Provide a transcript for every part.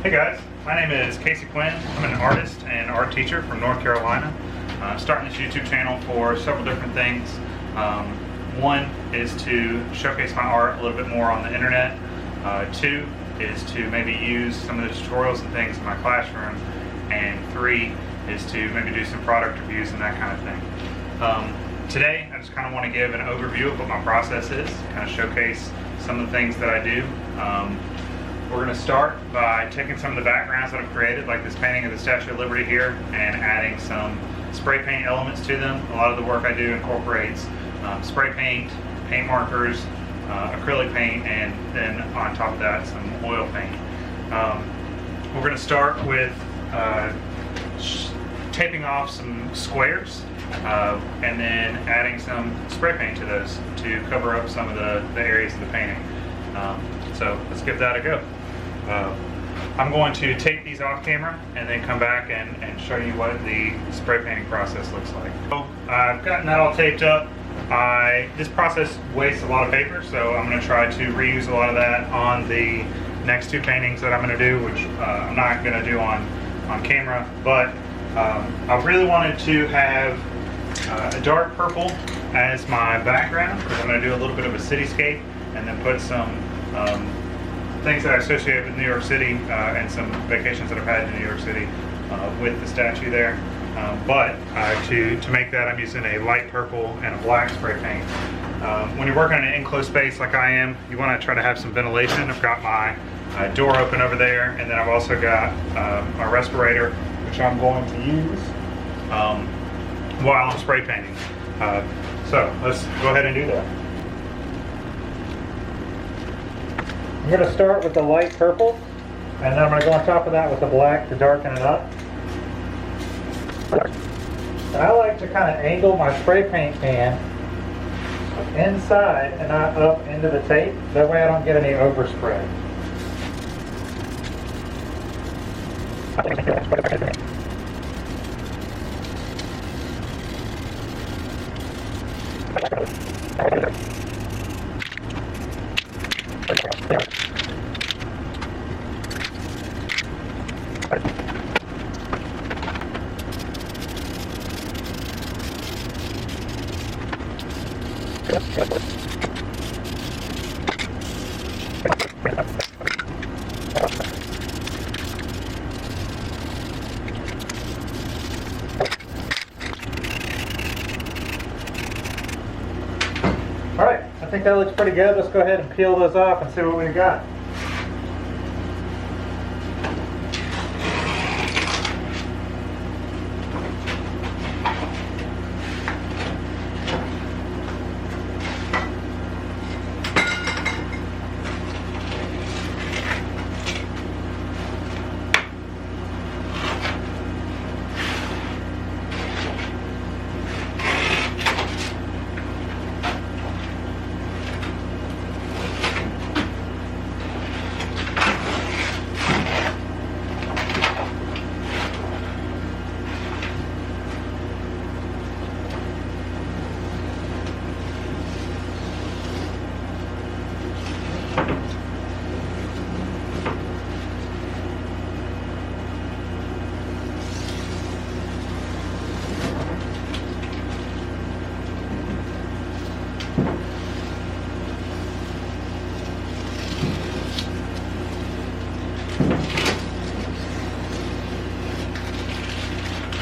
Hey guys, my name is Casey Quinn. I'm an artist and art teacher from North Carolina. Starting this YouTube channel for several different things. One is to showcase my art a little bit more on the internet. Two is to maybe use some of the tutorials and things in my classroom. And three is to maybe do some product reviews and that kind of thing. Today, I just kind of want to give an overview of what my process is, kind of showcase some of the things that I do. We're going to start by taking some of the backgrounds that I've created, like this painting of the Statue of Liberty here, and adding some spray paint elements to them. A lot of the work I do incorporates spray paint, paint markers, acrylic paint, and then on top of that some oil paint. We're going to start with taping off some squares and then adding some spray paint to those to cover up some of the areas of the painting. So let's give that a go. I'm going to take these off camera and then come back and show you what the spray painting process looks like. So I've gotten that all taped up. This process wastes a lot of paper, so I'm going to try to reuse a lot of that on the next two paintings that I'm going to do, which I'm not going to do on camera. But I really wanted to have a dark purple as my background, because I'm going to do a little bit of a cityscape and then put some things that I associate with New York City and some vacations that I've had in New York City with the statue there. But to make that, I'm using a light purple and a black spray paint. When you're working in an enclosed space like I am, you want to try to have some ventilation. I've got my door open over there, and then I've also got my respirator, which I'm going to use while I'm spray painting. So let's go ahead and do that. I'm going to start with the light purple, and then I'm going to go on top of that with the black to darken it up. And I like to kind of angle my spray paint can inside and not up into the tape. That way I don't get any overspray. Alright, I think that looks pretty good. Let's go ahead and peel those off and see what we got.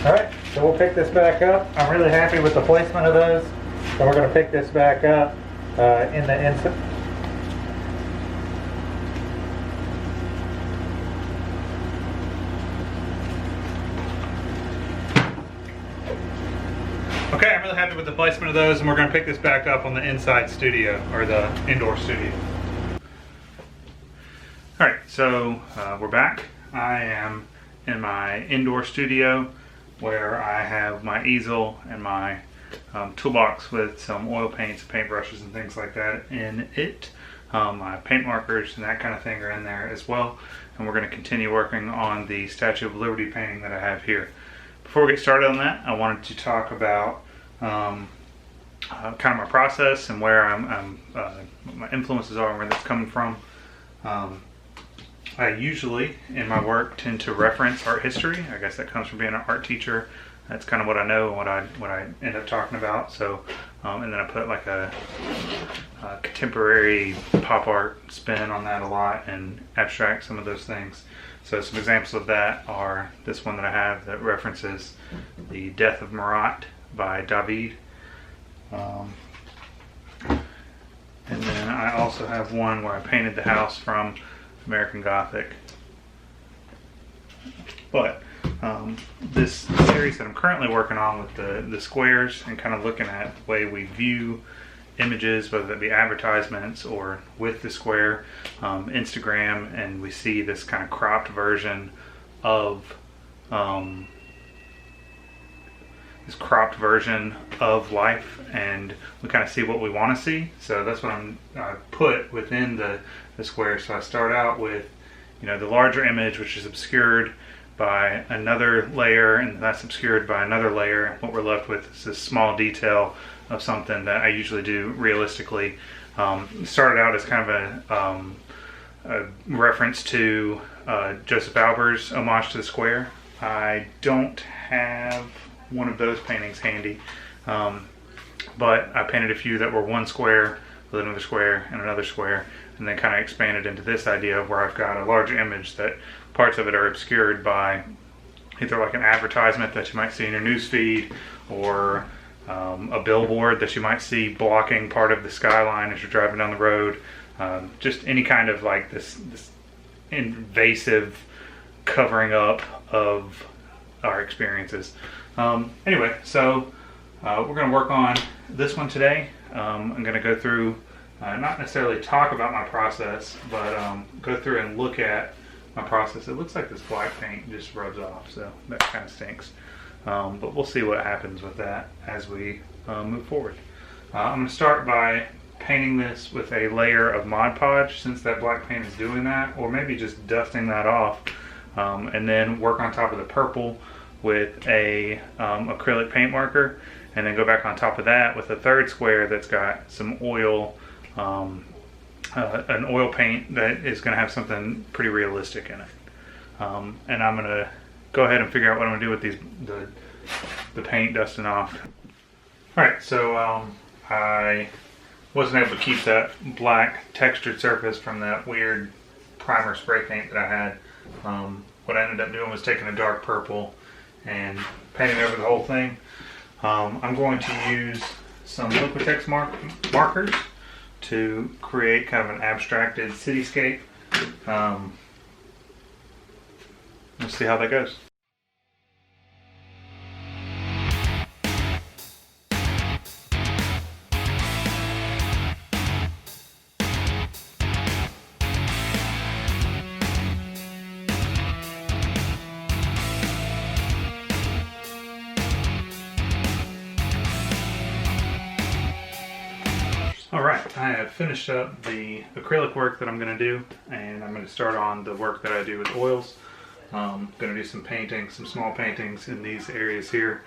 Alright, so we'll pick this back up. I'm really happy with the placement of those. So we're going to pick this back up in the inside. Okay, I'm really happy with the placement of those, and we're going to pick this back up on the inside studio, or the indoor studio. Alright, so we're back. I am in my indoor studio, where I have my easel and my toolbox with some oil paints, paintbrushes, and things like that in it. My paint markers and that kind of thing are in there as well. And we're going to continue working on the Statue of Liberty painting that I have here. Before we get started on that, I wanted to talk about kind of my process and where my influences are and where that's coming from. I usually, in my work, tend to reference art history. I guess that comes from being an art teacher. That's kind of what I know and what I end up talking about. So, and then I put like a contemporary pop art spin on that a lot and abstract some of those things. So some examples of that are this one that I have that references The Death of Marat by David. And then I also have one where I painted the house from American Gothic. But this series that I'm currently working on with the squares and kind of looking at the way we view images, whether that be advertisements or with the square, Instagram, and we see this kind of cropped version of life, and we kind of see what we want to see. So that's what I put within the square. So I start out with, the larger image, which is obscured by another layer, and that's obscured by another layer. What we're left with is this small detail of something that I usually do realistically. Started out as kind of a reference to Joseph Albers' Homage to the Square. I don't have one of those paintings handy, but I painted a few that were one square with another square and another square, and then kind of expanded into this idea of where I've got a larger image that parts of it are obscured by either like an advertisement that you might see in your news feed, or a billboard that you might see blocking part of the skyline as you're driving down the road. Just any kind of like this invasive covering up of our experiences. Anyway, so we're going to work on this one today. I'm going to go through, not necessarily talk about my process, but go through and look at my process. It looks like this black paint just rubs off, so that kind of stinks. But we'll see what happens with that as we move forward. I'm going to start by painting this with a layer of Mod Podge, since that black paint is doing that, or maybe just dusting that off, and then work on top of the purple with a acrylic paint marker, and then go back on top of that with a third square that's got some oil, an oil paint that is going to have something pretty realistic in it. And I'm going to go ahead and figure out what I'm going to do with the paint dusting off. Alright, so I wasn't able to keep that black textured surface from that weird primer spray paint that I had. What I ended up doing was taking a dark purple and painting over the whole thing. I'm going to use some Liquitex markers to create kind of an abstracted cityscape. We'll see how that goes. Alright, I have finished up the acrylic work that I'm going to do, and I'm going to start on the work that I do with oils. I'm going to do some painting, some small paintings in these areas here.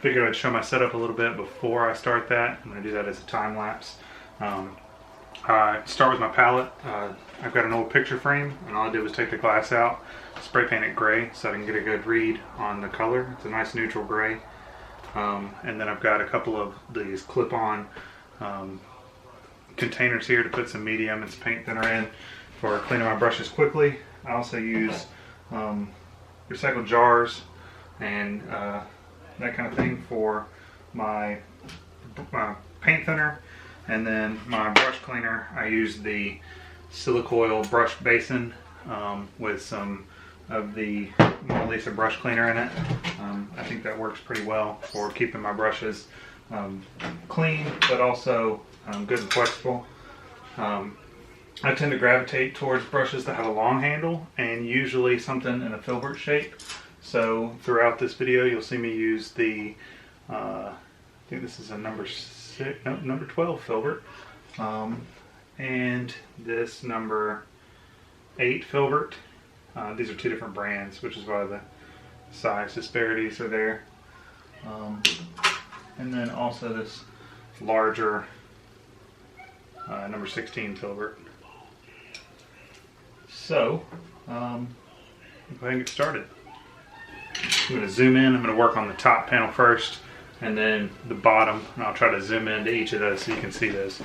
Figured I'd show my setup a little bit before I start that. I'm going to do that as a time lapse. I start with my palette. I've got an old picture frame, and all I did was take the glass out, spray paint it gray so I can get a good read on the color. It's a nice neutral gray. And then I've got a couple of these clip-on containers here to put some medium and some paint thinner in for cleaning my brushes quickly. I also use recycled jars and that kind of thing for my paint thinner. And then my brush cleaner, I use the Silicoil brush basin with some of the Mona Lisa brush cleaner in it. I think that works pretty well for keeping my brushes clean, but also good and flexible. I tend to gravitate towards brushes that have a long handle and usually something in a filbert shape. So throughout this video you'll see me use the, I think this is a number 12 filbert, and this number 8 filbert. These are two different brands, which is why the size disparities are there. And then also this larger number 16 filbert. So, go ahead and get started. I'm going to zoom in. I'm going to work on the top panel first and then the bottom, and I'll try to zoom into each of those so you can see those.